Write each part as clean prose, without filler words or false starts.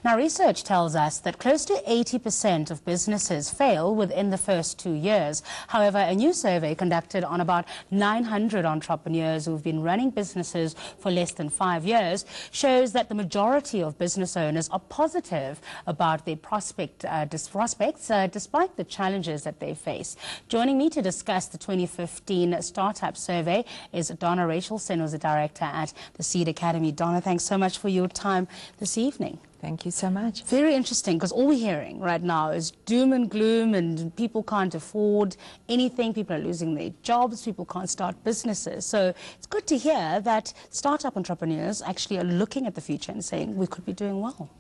Now, research tells us that close to 80% of businesses fail within the first 2 years. However, a new survey conducted on about 900 entrepreneurs who've been running businesses for less than 5 years shows that the majority of business owners are positive about their prospects despite the challenges that they face. Joining me to discuss the 2015 Startup Survey is Donna Rachelson, who's the director at the Seed Academy. Donna, thanks so much for your time this evening. Thank you so much. Very interesting, because all we're hearing right now is doom and gloom, and people can't afford anything. People are losing their jobs. People can't start businesses. So it's good to hear that startup entrepreneurs actually are looking at the future and saying we could be doing well.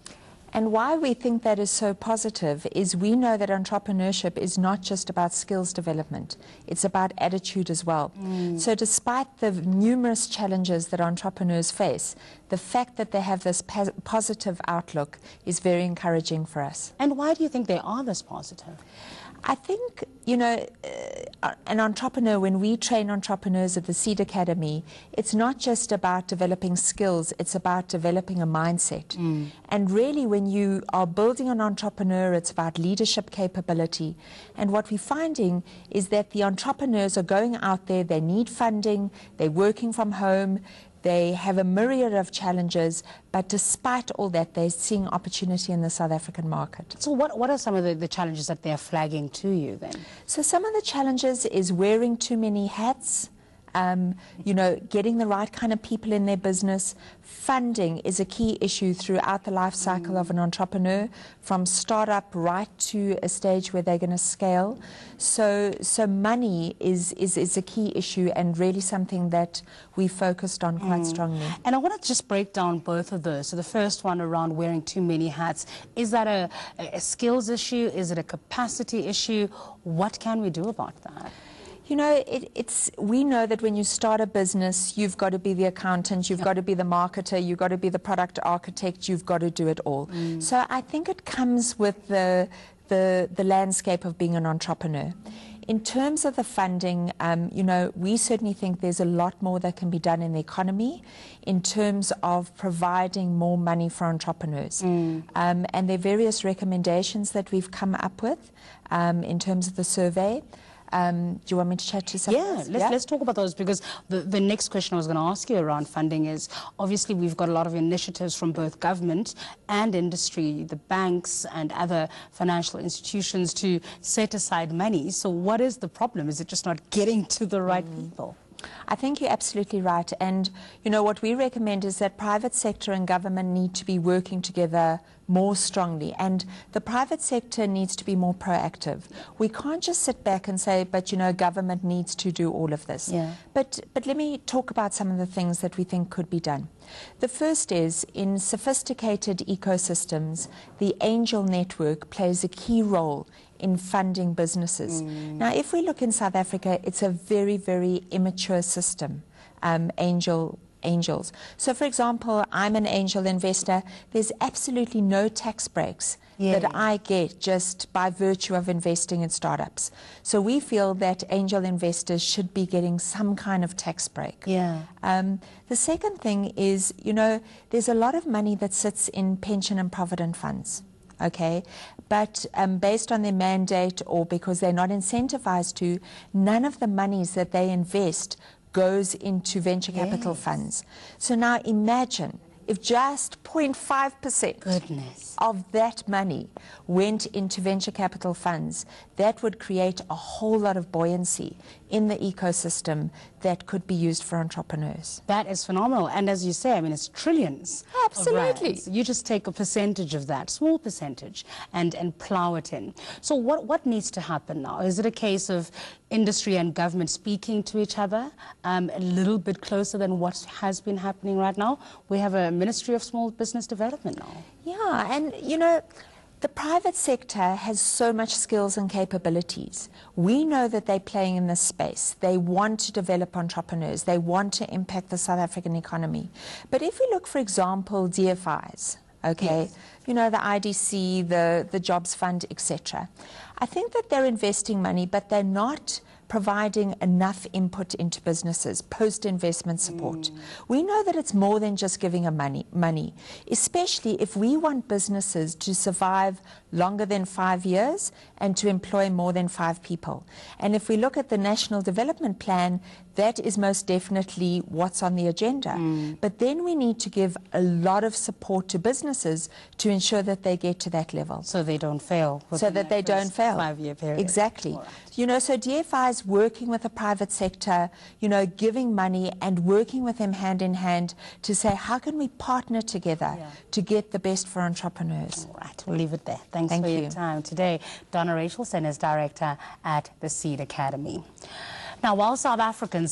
And why we think that is so positive is we know that entrepreneurship is not just about skills development. It's about attitude as well. So despite the numerous challenges that entrepreneurs face, the fact that they have this positive outlook is very encouraging for us. And why do you think they are this positive? I think, you know, an entrepreneur, when we train entrepreneurs at the Seed Academy, it's not just about developing skills, it's about developing a mindset. And really, when you are building an entrepreneur, it's about leadership capability. And what we're finding is that the entrepreneurs are going out there, they need funding, they're working from home, they have a myriad of challenges, but despite all that, they're seeing opportunity in the South African market. So what are some of the challenges that they're flagging to you then? So some of the challenges is wearing too many hats, you know, getting the right kind of people in their business. Funding is a key issue throughout the life cycle of an entrepreneur, from startup right to a stage where they're going to scale. So money is a key issue, and really something that we focused on quite strongly. And I want to just break down both of those. So the first one around wearing too many hats, is that a skills issue? Is it a capacity issue? What can we do about that? You know, we know that when you start a business, you've got to be the accountant, you've got to be the marketer, you've got to be the product architect, you've got to do it all. So I think it comes with the landscape of being an entrepreneur. In terms of the funding, you know, we certainly think there's a lot more that can be done in the economy in terms of providing more money for entrepreneurs. And there are various recommendations that we've come up with in terms of the survey. Do you want me to chat to some of those? Let's talk about those, because the next question I was going to ask you around funding is, obviously we've got a lot of initiatives from both government and industry, the banks and other financial institutions, to set aside money. So what is the problem? Is it just not getting to the right people? I think you're absolutely right. And, you know, what we recommend is that private sector and government need to be working together more strongly. And the private sector needs to be more proactive. We can't just sit back and say, but, you know, government needs to do all of this. But let me talk about some of the things that we think could be done. The first is, in sophisticated ecosystems, the angel network plays a key role in funding businesses. Now, if we look in South Africa, it's a very, very immature system, angels. So, for example, I'm an angel investor. There's absolutely no tax breaks that I get just by virtue of investing in startups. So we feel that angel investors should be getting some kind of tax break. The second thing is, you know, there's a lot of money that sits in pension and provident funds. Okay, but based on their mandate, or because they're not incentivized to, none of the monies that they invest goes into venture capital funds. So now imagine if just 0.5% of that money went into venture capital funds, that would create a whole lot of buoyancy in the ecosystem that could be used for entrepreneurs. That is phenomenal. And as you say, I mean, it's trillions. Absolutely. You just take a percentage of that, small percentage, and plow it in. So what needs to happen now? Is it a case of industry and government speaking to each other a little bit closer than what has been happening right now? We have a Ministry of Small Business Development now. Yeah, and you know, the private sector has so much skills and capabilities. We know that they're playing in this space. They want to develop entrepreneurs. They want to impact the South African economy. But if we look, for example, DFIs, okay, you know, the IDC, the Jobs Fund, etc. I think that they're investing money, but they're not providing enough input into businesses, post-investment support. We know that it's more than just giving money, especially if we want businesses to survive longer than 5 years and to employ more than 5 people. And if we look at the National Development Plan, that is most definitely what's on the agenda. But then we need to give a lot of support to businesses to ensure that they get to that level. So they don't fail. So that they don't fail. 5-year period. Exactly. Right. You know, so DFI is working with the private sector, you know, giving money and working with them hand in hand to say, how can we partner together to get the best for entrepreneurs? All right, we'll leave it there. Thanks Thank for you. your time today. Donna Rachelson is director at the Seed Academy. Now, while South Africans